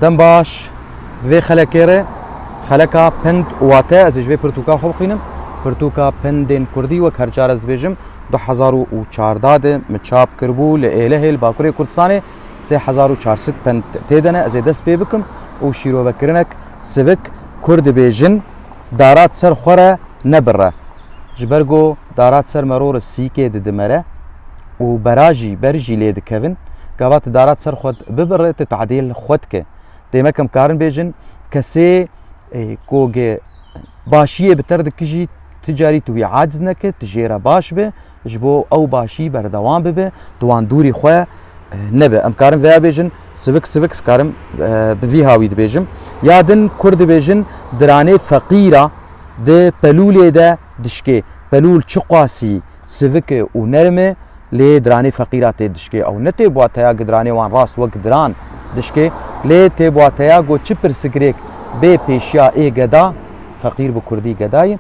دم باش في خلكيره خلكا پند واته از جوی پرتوکا خو بخینم پرتوکا پندن کردی و هر از بجم 2014 مچاپ کربو لاله الباکوری کردستان 3400 پند تیدنه از دست پی بکم و شیرو بکرنک سوک کرد بیجن دارات سر خوره نبره جبرگو دارات سر مرور سیکه دمره و براجی برجی لید کevin قوات دارات سر خود ببره تعدیل خود که دیمه کم کارن بیجن کسی کوگه باشیه بتر دکجی تجاری توی عاجز نکه تجیره باش به جبو او باشی بردوام به دوان دوری خواه نبه ام کارم ویا بیجن سوک سکارم بوی هاوید بیجم یادن کرد بیجن درانه فقیره ده پلوله ده دشکه پلول چقاسی سوک و نرمه لی درانه فقیرات دشکه او نتی بواتیا گدرانه وان راست و گدران دشکه لی تی بواتیا گو چپر سگریک به پیشیا ای گدا فقیر بکردی گدای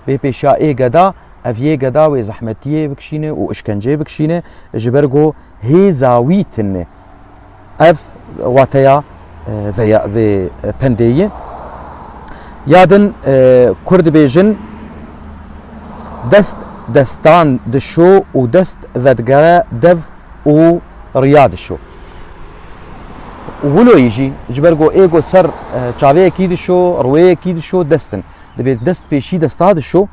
به پیشیا ای گدا اویه گدا و زحمتیه بکشینه و اشکنجه بکشینه جبرگو هی زاویتنه اف واتیا و پندیه یادن کرد بیجن دستان دشو و دست ودگره دو و ریاد شو ولو يجي جبرگو ايگو سر چاوه اكيد شو رويه اكيد شو دستن دبي دست بيشي دستاد شو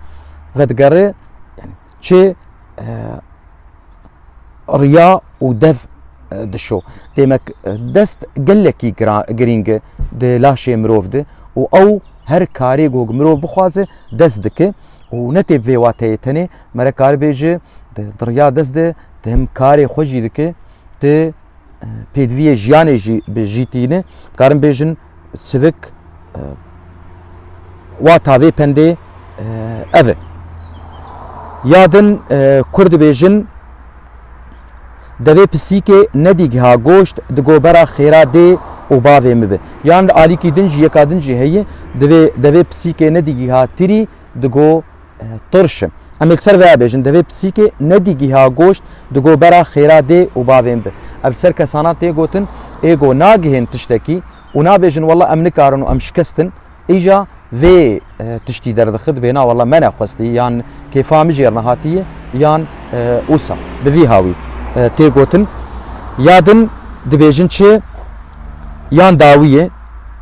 ودگره يعني چه ريا و دف دشو ديمك دست قلكي گرينگ ده لاشي مروف ده و او هر كاري گوگ مروف بخوازه دست دكه و نتي في واتي تني مره كار بيجي دريا دست ده هم كاري خوشي دكه ده پیدوی جیانی جیتینه کارم بیجن سوک و تاوی پنده اوه یادن کرد بیجن دوی پسی که ندیگه ها گوشت دگو برا خیره ده و باوی مبه یان آلی کی دنجی یکا دنجی هیه دوی پسی که ندیگه ها تیری دگو ترشم امیل سر ویا بیجن دوی پسی که ندیگه ها گوشت دگو برا خیره ده و باوی مبه اف سر کسانات تيگوتن ايگو ناگهن تشتكي ونابيجن والله ام نكارن وام شكستن ايجا في تشتي دردخد بينا والله ما نخوستي يان كيفا مجير نهاتيه يان اوسا بفي هاوي تيگوتن يادن دبيجن چه يان داويه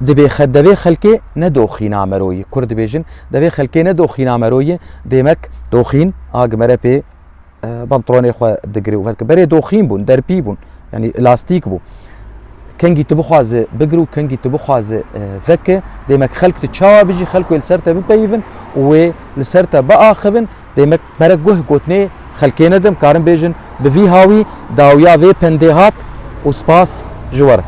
دبي خدوي خلكي ندوخينا مروي كرد بيجن دبي خلكي ندوخينا مروي ديمك دوخين اگمره بي بنطلوني خو دغري وفك بري دوخين بون دربي بون يعني لاستيك بو كنجي تبخواز بقرو كنجي تبخواز فك ديمك خلق تشاوا بيجي خلقو لسرته ببيفن و لسرته باخفن ديمك مرقوه قوتني خلقينا دم كارم بيجن بفي هاوي داويا في بندهات وسباس جوار